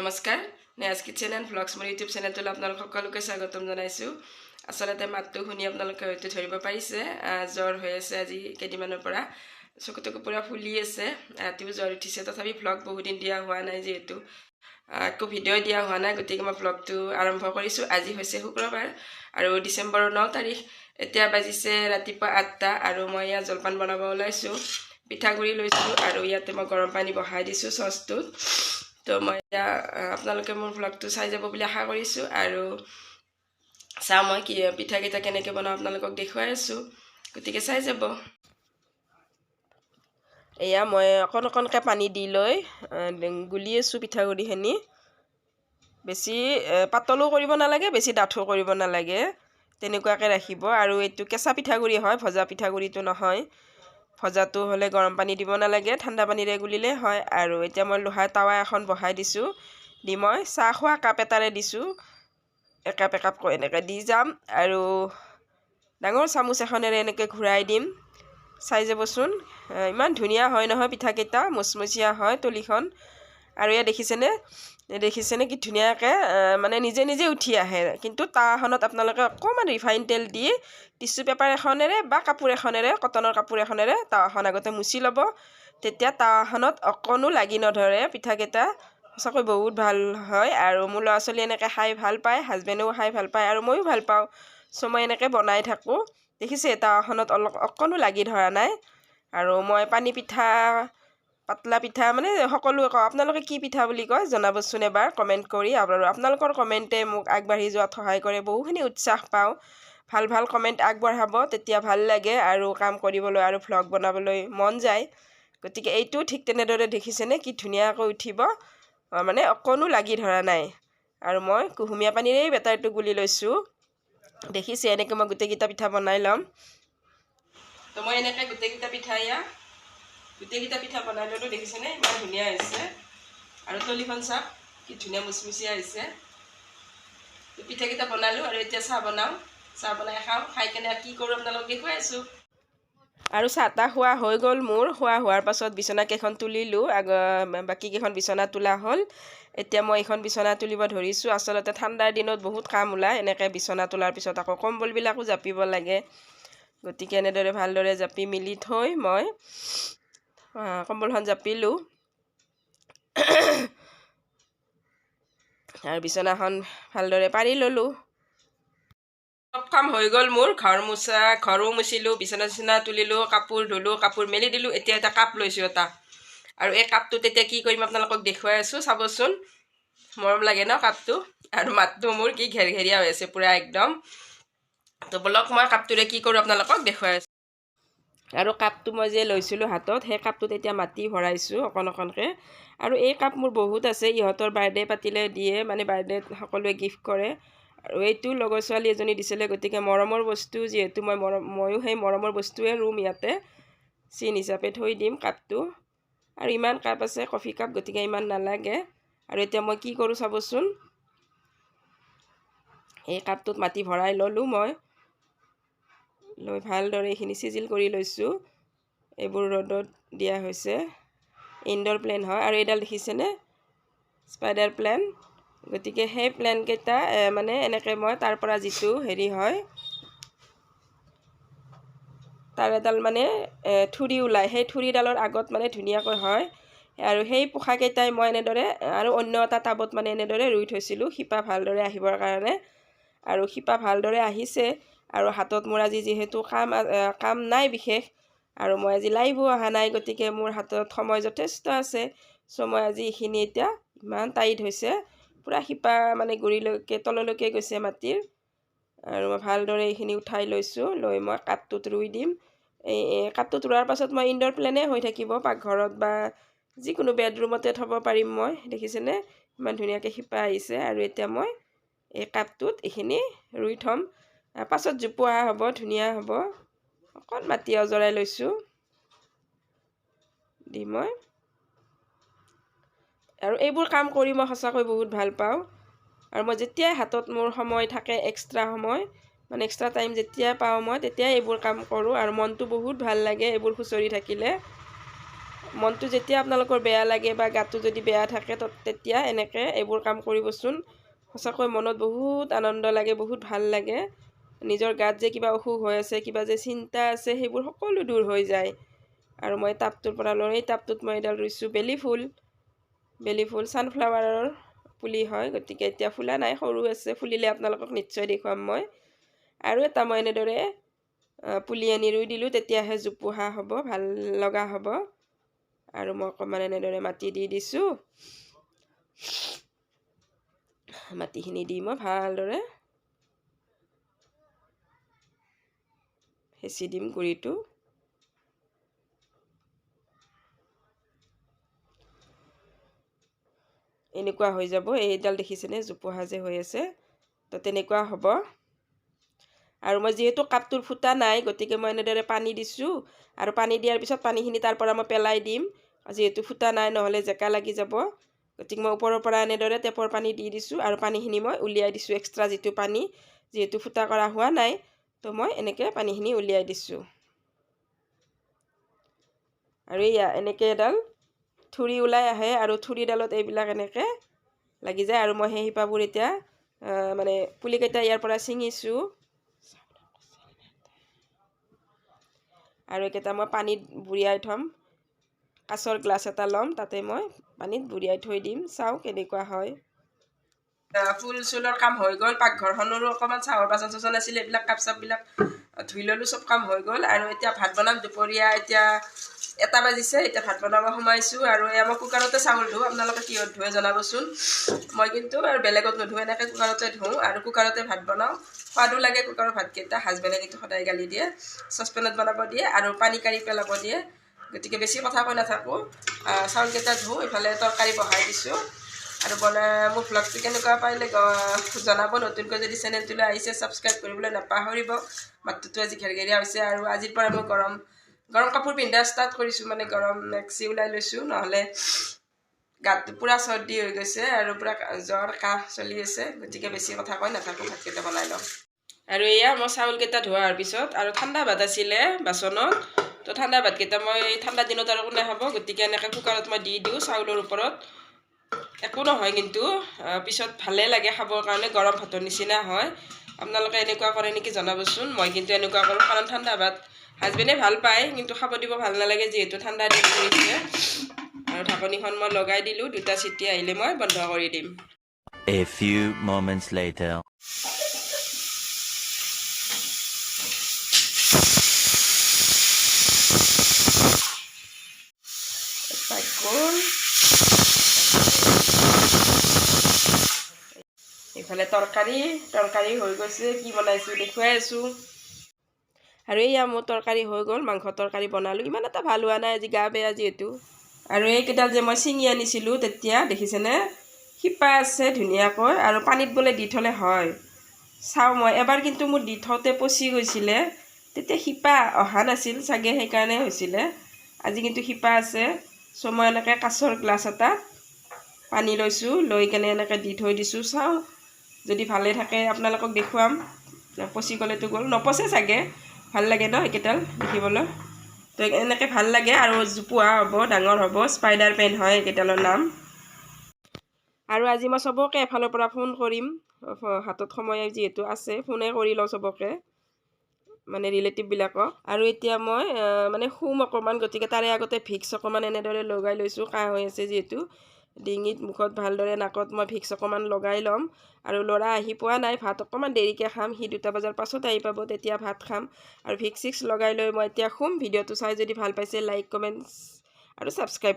নমস্কাৰ Nehaj kitchen and vlogs মোৰ YouTube চেনেলটোলৈ আপোনালোক সকলোকে স্বাগতম জনাইছোঁ। আচলতে মাতটো শুনি আপোনালোকে হয়তো ধৰিব পাৰিছে, জ্বৰ হৈ আছে আজি কেইদিনমানৰ পৰা, চকুটকু পূৰা ফুলি আছে, ৰাতিও জ্বৰ উঠিছে। তথাপি ভ্লগ বহুদিন দিয়া হোৱা নাই, যিহেতু একো ভিডিঅ' দিয়া হোৱা নাই, গতিকে মই ভ্লগটো আৰম্ভ কৰিছোঁ। আজি হৈছে শুক্ৰবাৰ আৰু ডিচেম্বৰৰ 9 তাৰিখ। এতিয়া বাজিছে ৰাতিপুৱা 8টা আৰু মই ইয়াত জলপান বনাব ওলাইছোঁ। পিঠাগুড়ি লৈছোঁ আৰু ইয়াতে মই গৰম পানী বহাই দিছোঁ চচটোত। তো মই এতিয়া আপোনালোকে মোৰ ভ্লগটো চাই যাব বুলি আশা কৰিছোঁ আৰু চাওঁ মই কি পিঠাকেইটা কেনেকৈ বনাওঁ আপোনালোকক দেখুৱাই আছোঁ, গতিকে চাই যাব। এয়া মই অকণ অকণকৈ পানী দি লৈ গুলি আছোঁ পিঠাগুড়িখিনি। বেছি পাতলো কৰিব নালাগে, বেছি ডাঠো কৰিব নালাগে, তেনেকুৱাকৈ ৰাখিব। আৰু এইটো কেঁচা পিঠাগুড়ি হয়, ভজা পিঠাগুড়িটো নহয়। ভজাটো হ'লে গৰম পানী দিব নালাগে, ঠাণ্ডা পানীৰে গুলিলে হয়। আৰু এতিয়া মই লোহাৰ টাৱা এখন বহাই দিছোঁ, দি মই চাহ খোৱা কাপ এটাৰে দিছোঁ, একাপ একাপকৈ এনেকৈ দি যাম আৰু ডাঙৰ চামুচ এখনেৰে এনেকৈ ঘূৰাই দিম। চাই যাবচোন, ইমান ধুনীয়া হয় নহয় পিঠাকেইটা, মচমচীয়া হয় তলিখন। আৰু এয়া দেখিছেনে কি ধুনীয়াকৈ মানে নিজে নিজে উঠি আহে। কিন্তু টাৱাখনত আপোনালোকে অকণমান ৰিফাইন তেল দি টিচু পেপাৰ এখনেৰে বা কাপোৰ এখনেৰে, কটনৰ কাপোৰ এখনেৰে টাৱাখন আগতে মুচি ল'ব, তেতিয়া টাৱাখনত অকণো লাগি নধৰে। পিঠাকেইটা সঁচাকৈ বহুত ভাল হয় আৰু মোৰ ল'ৰা ছোৱালী এনেকৈ খাই ভাল পায়, হাজবেণ্ডেও খাই ভাল পায় আৰু ময়ো ভাল পাওঁ। চ' মই এনেকৈ বনাই থাকোঁ। দেখিছে টাৱাখনত অকণো লাগি ধৰা নাই। আৰু মই পানী পিঠা, পাতলা পিঠা, মানে সকলোৱে কওঁ। আপোনালোকে কি পিঠা বুলি কয় জনাবচোন এবাৰ কমেণ্ট কৰি। আৰু আপোনালোকৰ কমেণ্টে মোক আগবাঢ়ি যোৱাত সহায় কৰে, বহুখিনি উৎসাহ পাওঁ। ভাল ভাল কমেণ্ট আগবঢ়াব, তেতিয়া ভাল লাগে আৰু কাম কৰিবলৈ আৰু ভ্লগ বনাবলৈ মন যায়। গতিকে এইটো ঠিক তেনেদৰে দেখিছেনে কি ধুনীয়াকৈ উঠিব, মানে অকণো লাগি ধৰা নাই। আৰু মই কুহুমীয়া পানীৰেই বেটাৰটো গুলি লৈছোঁ। দেখিছে এনেকৈ মই গোটেইকেইটা পিঠা বনাই ল'ম। তো মই এনেকৈ গোটেইকেইটা পিঠা বনাই ল'লোঁ। দেখিছেনে ইমান ধুনীয়া হৈছে আৰু তলিখন চাওক কি ধুনীয়া মুচমুচীয়া হৈছে। পিঠাকেইটা বনালোঁ আৰু এতিয়া চাহ বনাওঁ, চাহ বনাই খাওঁ। খাই কেনে কি কৰোঁ আপোনালোকক দেখুৱাই আছোঁ। আৰু চাহ তাহ খোৱা হৈ গ'ল মোৰ। খোৱা হোৱাৰ পাছত বিচনাকেইখন তুলিলোঁ, বাকীকেইখন বিচনা তোলা হ'ল। এতিয়া মই এইখন বিচনা তুলিব ধৰিছোঁ। আচলতে ঠাণ্ডাৰ দিনত বহুত কাম ওলায়, এনেকৈ বিচনা তোলাৰ পিছত আকৌ কম্বলবিলাকো জাপিব লাগে। গতিকে এনেদৰে ভালদৰে জাপি মেলি থৈ মই কম্বলখন জাপিলোঁ আৰু বিচনাখন ভালদৰে পাৰি ল'লোঁ। চব কাম হৈ গ'ল মোৰ। ঘৰো মুচিলোঁ, বিচনা চিচনা তুলিলোঁ, কাপোৰ ধুলোঁ, কাপোৰ মেলি দিলোঁ। এতিয়া এটা কাপ লৈছোঁ এটা, আৰু এই কাপটোত এতিয়া কি কৰিম আপোনালোকক দেখুৱাই আছোঁ, চাবচোন। মৰম লাগে ন কাপটো, আৰু মাতটো মোৰ কি ঘেৰঘেৰীয়া হৈ আছে পূৰা একদম। তো বলক মই কাপটোৰে কি কৰোঁ আপোনালোকক দেখুৱাই আছোঁ। আৰু কাপটো মই যে লৈছিলোঁ হাতত, সেই কাপটোত এতিয়া মাটি ভৰাইছোঁ অকণ অকণকৈ। আৰু এই কাপ মোৰ বহুত আছে, ইহঁতৰ বাৰ্থডে পাতিলে দিয়ে, মানে বাৰ্থডেত সকলোৱে গিফ্ট কৰে। আৰু এইটো লগৰ ছোৱালী এজনী দিছিলে, গতিকে মৰমৰ বস্তু যিহেতু ময়ো সেই মৰমৰ বস্তুৱে ৰুম ইয়াতে, চিন হিচাপে থৈ দিম কাপটো। আৰু ইমান কাপ আছে, কফি কাপ, গতিকে ইমান নালাগে। আৰু এতিয়া মই কি কৰোঁ চাবচোন। এই কাপটোত মাটি ভৰাই ল'লোঁ মই, লৈ ভালদৰে এইখিনি চিজিল কৰি লৈছোঁ। এইবোৰ ৰ'দত দিয়া হৈছে, ইনডোৰ প্লেন হয়। আৰু এইডাল দেখিছেনে স্পাইডাৰ প্লেন। গতিকে সেই প্লেনকেইটা মানে এনেকৈ মই তাৰ পৰা যিটো হেৰি হয়, তাৰ এডাল মানে থুৰি ওলায়, সেই থুৰিডালৰ আগত মানে ধুনীয়াকৈ হয়। আৰু সেই পোখাকেইটাই মই এনেদৰে আৰু অন্য এটা টাবত মানে এনেদৰে ৰুই থৈছিলোঁ, শিপা ভালদৰে আহিবৰ কাৰণে। আৰু শিপা ভালদৰে আহিছে। আৰু হাতত মোৰ আজি যিহেতু কাম নাই বিশেষ, আৰু মই আজি লাইভো অহা নাই, গতিকে মোৰ হাতত সময় যথেষ্ট আছে। চ' মই আজি এইখিনি এতিয়া ইমান টাইট হৈছে, পূৰা শিপা মানে গুৰিলৈকে তললৈকে গৈছে মাটিৰ। আৰু মই ভালদৰে এইখিনি উঠাই লৈছোঁ, লৈ মই কাপটোত ৰুই দিম। এই কাপটোত ৰোৱাৰ পাছত মই ইনডোৰ প্লেনে হৈ থাকিব, পাকঘৰত বা যিকোনো বেডৰুমতে থ'ব পাৰিম মই। দেখিছেনে ইমান ধুনীয়াকৈ শিপা আহিছে। আৰু এতিয়া মই এই কাপটোত এইখিনি ৰুই থ'ম, পাছত জোপোহা হ'ব, ধুনীয়া হ'ব। অকণ মাটি অজৰাই লৈছোঁ দি মই। আৰু এইবোৰ কাম কৰি মই সঁচাকৈ বহুত ভাল পাওঁ। আৰু মই যেতিয়াই হাতত মোৰ সময় থাকে, এক্সট্ৰা সময়, মানে এক্সট্ৰা টাইম যেতিয়া পাওঁ মই, তেতিয়াই এইবোৰ কাম কৰোঁ। আৰু মনটো বহুত ভাল লাগে এইবোৰ খুচৰি থাকিলে। মনটো যেতিয়া আপোনালোকৰ বেয়া লাগে বা গাটো যদি বেয়া থাকে তেতিয়া এনেকৈ এইবোৰ কাম কৰিবচোন সঁচাকৈ মনত বহুত আনন্দ লাগে বহুত ভাল লাগে নিজৰ গাত যে কিবা অসুখ হৈ আছে কিবা যে চিন্তা আছে সেইবোৰ সকলো দূৰ হৈ যায় আৰু মই টাবটোৰ পৰা লৈ এই টাবটোত মই এডাল ৰুইছোঁ বেলি ফুল ছানফ্লাৱাৰৰ পুলি হয় গতিকে এতিয়া ফুলা নাই সৰু আছে ফুলিলে আপোনালোকক নিশ্চয় দেখুৱাম মই আৰু এটা মই এনেদৰে পুলি আনি ৰুই দিলোঁ তেতিয়াহে জোপোহা হ'ব ভাল লগা হ'ব আৰু মই অকণমান এনেদৰে মাটি দি দিছোঁ মাটিখিনি দি মই ভালদৰে হেঁচি দিম গুৰিটো এনেকুৱা হৈ যাব এইডাল দেখিছেনে জোপোহা যে হৈ আছে তো তেনেকুৱা হ'ব আৰু মই যিহেতু কাপটোৰ ফুটা নাই গতিকে মই এনেদৰে পানী দিছোঁ আৰু পানী দিয়াৰ পিছত পানীখিনি তাৰ পৰা মই পেলাই দিম যিহেতু ফুটা নাই নহ'লে জেকা লাগি যাব গতিকে মই ওপৰৰ পৰা এনেদৰে টেপৰ পানী দি দিছোঁ আৰু পানীখিনি মই উলিয়াই দিছোঁ এক্সট্ৰা যিটো পানী যিহেতু ফুটা কৰা হোৱা নাই তো মই এনেকৈ পানীখিনি উলিয়াই দিছোঁ আৰু এয়া এনেকৈ এডাল থুৰি ওলাই আহে আৰু থুৰিডালত এইবিলাক এনেকৈ লাগি যায় আৰু মই সেই শিপাবোৰ এতিয়া মানে পুলিকেইটা ইয়াৰ পৰা ছিঙিছোঁ আৰু এইকেইটা মই পানীত বুৰিয়াই থ'ম কাঁচৰ গ্লাছ এটা ল'ম তাতে মই পানীত বুৰিয়াই থৈ দিম চাওঁ কেনেকুৱা হয় ফুল চুলৰ কাম হৈ গ'ল পাকঘৰখনৰো অকণমান চাহৰ বাচন চাচন আছিলে এইবিলাক কাপ চাপবিলাক ধুই ল'লোঁ চব কাম হৈ গ'ল আৰু এতিয়া ভাত বনাম দুপৰীয়া এতিয়া 1টা বাজিছে এতিয়া ভাত বনাব সোমাইছোঁ আৰু এয়া মই কুকাৰতে চাউল ধোওঁ আপোনালোকে কিহত ধুৱে জনাবচোন মই কিন্তু আৰু বেলেগত নুধুওঁ এনেকৈ কুকাৰতে ধুওঁ আৰু কুকাৰতে ভাত বনাওঁ সোৱাদো লাগে কুকাৰৰ ভাতকেইটা হাজবেণ্ডে কিন্তু সদায় গালি দিয়ে চচপেনত বনাব দিয়ে আৰু পানী কাঢ়ি পেলাব দিয়ে গতিকে বেছি কথা কৈ নাথাকোঁ চাউলকেইটা ধুওঁ ইফালে তৰকাৰী বহাই দিছোঁ আৰু মোৰ ভ্লগটো কেনেকুৱা পাইলে জনাব নতুনকৈ যদি চেনেলটোলৈ আহিছে ছাবস্ক্ৰাইব কৰিবলৈ নাপাহৰিব মাতটোতো আজি ঘেৰঘেৰীয়া হৈছে আৰু আজিৰ পৰা মই গৰম কাপোৰ পিন্ধা ষ্টাৰ্ট কৰিছোঁ মানে গৰম মেক্সি ওলাই লৈছোঁ নহ'লে গাটো পূৰা চৰ্দি হৈ গৈছে আৰু পূৰা জ্বৰ কাহ চলি আছে গতিকে বেছি কথা কৈ নাথাকোঁ ভাতকেইটা বনাই লওঁ আৰু এয়া মই চাউলকেইটা ধোৱাৰ পিছত আৰু ঠাণ্ডা ভাত আছিলে বাচনত তো ঠাণ্ডা ভাতকেইটা মই ঠাণ্ডা দিনত আৰু কোনে খাব গতিকে এনেকৈ কুকাৰত মই দি দিওঁ চাউলৰ ওপৰত একো নহয় কিন্তু পিছত ভালে লাগে খাবৰ কাৰণে গৰম ভাতৰ নিচিনা হয় আপোনালোকে এনেকুৱা কৰে নেকি জনাবচোন মই কিন্তু এনেকুৱা কৰোঁ কাৰণ ঠাণ্ডা ভাত হাজবেণ্ডে ভাল পায় কিন্তু খাব দিব ভাল নালাগে যিহেতু ঠাণ্ডা দিন পৰিছে আৰু ঢাকনিখন মই লগাই দিলোঁ 2টা চিটি আহিলে মই বন্ধ কৰি দিম A few moments later ইফালে তৰকাৰী হৈ গৈছে কি বনাইছোঁ দেখুৱাই আছোঁ আৰু এয়া মোৰ তৰকাৰী হৈ গ'ল মাংস তৰকাৰী বনালোঁ ইমান এটা ভাল হোৱা নাই আজি গা বেয়া যিহেতু আৰু এইকেইডাল যে মই ছিঙি আনিছিলোঁ তেতিয়া দেখিছেনে শিপা আছে ধুনীয়াকৈ আৰু পানীত বোলে দি থ'লে হয় চাওঁ মই এবাৰ কিন্তু মোৰ দি থওঁতে পচি গৈছিলে তেতিয়া শিপা অহা নাছিল চাগে সেইকাৰণে হৈছিলে আজি কিন্তু শিপা আছে চ' মই এনেকৈ কাঁচৰ গ্লাছ এটাত পানী লৈছোঁ লৈ কেনে এনেকৈ দি থৈ দিছোঁ চাওঁ যদি ভালে থাকে আপোনালোকক দেখুৱাম পচি গ'লেতো গ'ল নপচে চাগে ভাল লাগে ন এইকেইডাল দেখিবলৈ তো এনেকৈ ভাল লাগে আৰু জোপোহা হ'ব ডাঙৰ হ'ব স্পাইডাৰ পেন হয় এইকেইডালৰ নাম আৰু আজি মই চবকে এফালৰ পৰা ফোন কৰিম হাতত সময় যিহেতু আছে ফোনে কৰি লওঁ চবকে মানে ৰিলেটিভবিলাকক আৰু এতিয়া মই মানে শুম অকণমান গতিকে তাৰে আগতে ভিক্স অকণমান এনেদৰে লগাই লৈছোঁ কাহ হৈ আছে যিহেতু ডিঙিত মুখত ভালদৰে নাকত মই ভিক্স অকণমান লগাই ল'ম আৰু ল'ৰা আহি পোৱা নাই ভাত অকণমান দেৰিকৈ খাম সি 2টা বজাৰ পাছত আহি পাব তেতিয়া ভাত খাম আৰু ভিক্স চিক্স লগাই লৈ মই এতিয়া শুম ভিডিঅ'টো চাই যদি ভাল পাইছে লাইক কমেণ্টছ আৰু ছাবস্ক্ৰাইব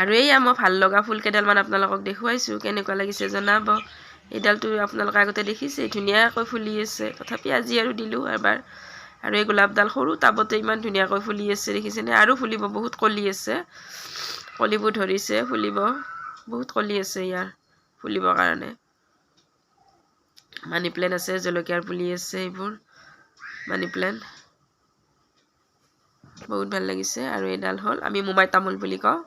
আৰু এইয়া মই ভাল লগা ফুল কেইডালমান আপোনালোকক দেখুৱাইছোঁ কেনেকুৱা লাগিছে জনাব এইডালটো আপোনালোকে আগতে দেখিছে ধুনীয়াকৈ ফুলি আছে তথাপি আজি আৰু দিলোঁ এবাৰ আৰু এই গোলাপডাল সৰু টাবতে ইমান ধুনীয়াকৈ ফুলি আছে দেখিছেনে আৰু ফুলিব বহুত কলি আছে কলিবোৰ ধৰিছে ফুলিব বহুত কলি আছে ইয়াৰ ফুলিবৰ কাৰণে মানি প্লেণ্ট আছে জলকীয়াৰ পুলি আছে এইবোৰ মানি প্লেণ্ট বহুত ভাল লাগিছে আৰু এইডাল হ'ল আমি মোমাই তামোল বুলি কওঁ